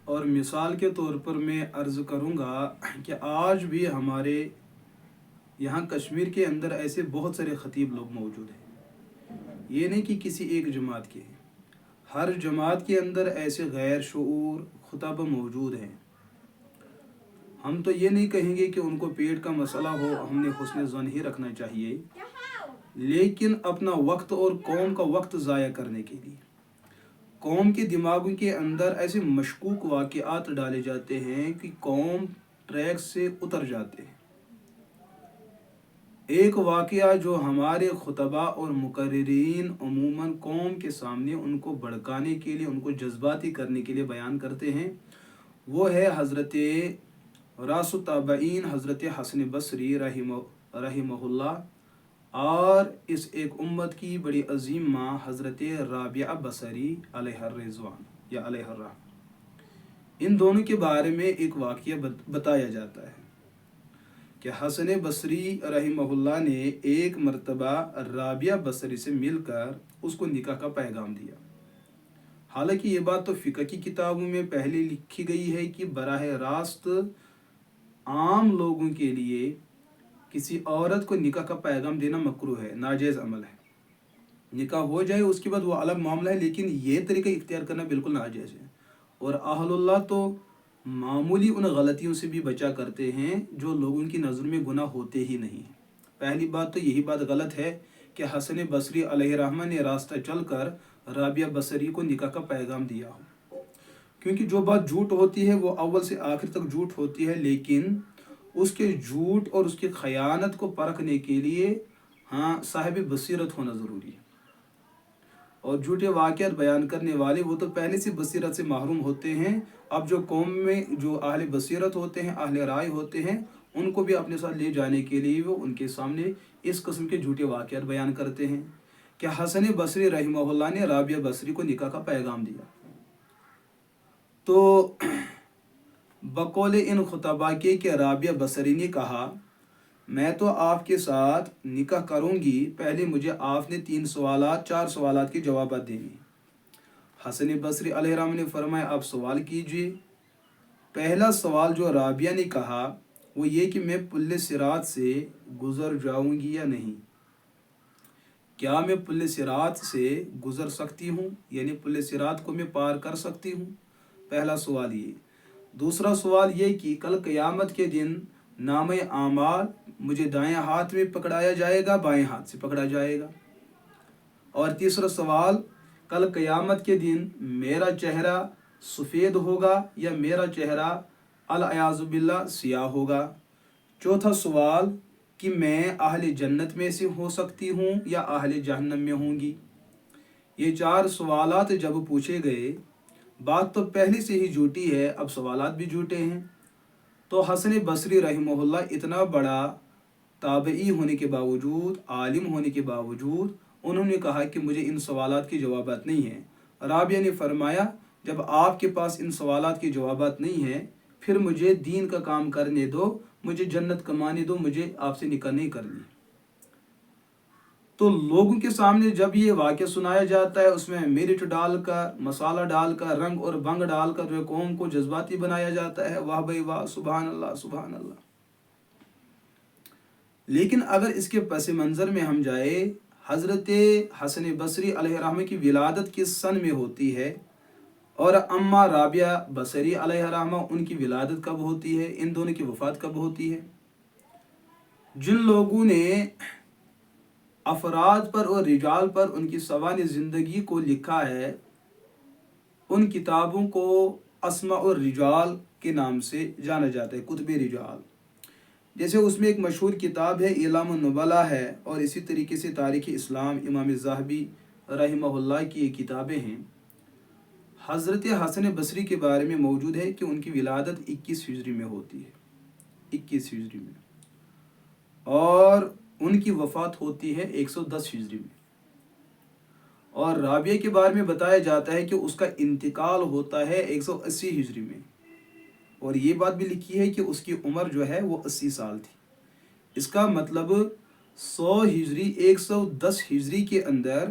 اور مثال کے طور پر میں عرض کروں گا کہ آج بھی ہمارے یہاں کشمیر کے اندر ایسے بہت سارے خطیب لوگ موجود ہیں، یہ نہیں کہ کسی ایک جماعت کے ہیں، ہر جماعت کے اندر ایسے غیر شعور خطب موجود ہیں۔ ہم تو یہ نہیں کہیں گے کہ ان کو پیٹ کا مسئلہ ہو، ہم نے حسن ظن ہی رکھنا چاہیے، لیکن اپنا وقت اور قوم کا وقت ضائع کرنے کے لیے قوم کے دماغوں کے اندر ایسے مشکوک واقعات ڈالے جاتے ہیں کہ قوم ٹریک سے اتر جاتے ہیں۔ ایک واقعہ جو ہمارے خطبہ اور مقررین عموماً قوم کے سامنے ان کو بھڑکانے کے لیے، ان کو جذباتی کرنے کے لیے بیان کرتے ہیں، وہ ہے حضرت راس التابعین حضرت حسن بصری رحمہ اللہ، اور اس ایک امت کی بڑی عظیم ماں حضرت رابعہ بصری علیہ الرضوان یا علیہ الرحمہ۔ ان دونوں کے بارے میں ایک واقعہ بتایا جاتا ہے کہ حسن بصری رحمہ اللہ نے ایک مرتبہ رابعہ بصری سے مل کر اس کو نکاح کا پیغام دیا۔ حالانکہ یہ بات تو فقہ کی کتابوں میں پہلے لکھی گئی ہے کہ براہ راست عام لوگوں کے لیے کسی عورت کو نکاح کا پیغام دینا مکروہ ہے، ناجائز عمل ہے۔ نکاح ہو جائے اس کے بعد وہ الگ معاملہ ہے، لیکن یہ طریقہ اختیار کرنا بالکل ناجائز ہے۔ اور اہل اللہ تو معمولی ان غلطیوں سے بھی بچا کرتے ہیں جو لوگوں کی نظر میں گناہ ہوتے ہی نہیں۔ پہلی بات تو یہی بات غلط ہے کہ حسن بصری علیہ الرحمہ نے راستہ چل کر رابعہ بصری کو نکاح کا پیغام دیا ہو، کیونکہ جو بات جھوٹ ہوتی ہے وہ اول سے آخر تک جھوٹ ہوتی ہے، لیکن اس کے جھوٹ اور اس کی خیانت کو پرکھنے کے لیے صاحب بصیرت ہونا ضروری ہے۔ اور جھوٹے واقعات بیان کرنے والے وہ تو پہلے سے بصیرت سے محروم ہوتے ہیں، اب جو قوم میں جو اہل بصیرت ہوتے ہیں، اہل رائے ہوتے ہیں، ان کو بھی اپنے ساتھ لے جانے کے لیے وہ ان کے سامنے اس قسم کے جھوٹے واقعات بیان کرتے ہیں کہ حسن بصری رحمہ اللہ نے رابعہ بصری کو نکاح کا پیغام دیا۔ تو بقول ان خطبہ کے کہ رابعہ بصری نے کہا، میں تو آپ کے ساتھ نکاح کروں گی، پہلے مجھے آپ نے 4 سوالات کے جوابات دینے۔ حسن بصری علیہ الرحمہ نے فرمایا، آپ سوال کیجئے۔ پہلا سوال جو رابعہ نے کہا وہ یہ کہ میں پل صراط سے گزر جاؤں گی یا نہیں، کیا میں پل صراط سے گزر سکتی ہوں، یعنی پل صراط کو میں پار کر سکتی ہوں؟ پہلا سوال یہ۔ دوسرا سوال یہ کہ کل قیامت کے دن نامہ اعمال مجھے دائیں ہاتھ میں پکڑایا جائے گا، بائیں ہاتھ سے پکڑا جائے گا؟ اور تیسرا سوال، کل قیامت کے دن میرا چہرہ سفید ہوگا یا میرا چہرہ العیاذ باللہ سیاہ ہوگا؟ چوتھا سوال کہ میں اہل جنت میں سے ہو سکتی ہوں یا اہل جہنم میں ہوں گی؟ یہ 4 سوالات جب پوچھے گئے، بات تو پہلے سے ہی جھوٹی ہے، اب سوالات بھی جھوٹے ہیں۔ تو حسن بصری رحمہ اللہ اتنا بڑا تابعی ہونے کے باوجود، عالم ہونے کے باوجود، انہوں نے کہا کہ مجھے ان سوالات کے جوابات نہیں ہیں۔ رابعہ نے فرمایا، جب آپ کے پاس ان سوالات کے جوابات نہیں ہیں، پھر مجھے دین کا کام کرنے دو، مجھے جنت کمانے دو، مجھے آپ سے نکاح نہیں کرنی۔ تو لوگوں کے سامنے جب یہ واقعہ سنایا جاتا ہے، اس میں مرچ ڈال کر، مسالہ ڈال کر، رنگ اور بنگ ڈال کر جو قوم کو جذباتی بنایا جاتا ہے، واہ بھائی واہ، سبحان اللہ سبحان اللہ۔ لیکن اگر اس کے پس منظر میں ہم جائے، حضرت حسن بصری علیہ الرحمہ کی ولادت کس سن میں ہوتی ہے اور اما رابعہ بصری علیہ الرحمہ ان کی ولادت کب ہوتی ہے، ان دونوں کی وفات کب ہوتی ہے؟ جن لوگوں نے افراد پر اور رجال پر ان کی سوانح زندگی کو لکھا ہے، ان کتابوں کو اسماء الرجال کے نام سے جانا جاتا ہے، کتب رجال۔ جیسے اس میں ایک مشہور کتاب ہے اعلام النبلاء ہے، اور اسی طریقے سے تاریخ اسلام امام ذہبی رحمہ اللہ کی یہ کتابیں ہیں۔ حضرت حسن بصری کے بارے میں موجود ہے کہ ان کی ولادت 21 ہجری میں ہوتی ہے، 21 ہجری میں، اور ان کی وفات ہوتی ہے 110 ہجری میں۔ اور رابعہ کے بارے میں بتایا جاتا ہے کہ اس کا انتقال ہوتا ہے 180 ہجری میں، اور یہ بات بھی لکھی ہے کہ اس کی عمر جو ہے وہ 80 سال تھی۔ اس کا مطلب 100 ہجری 110 ہجری کے اندر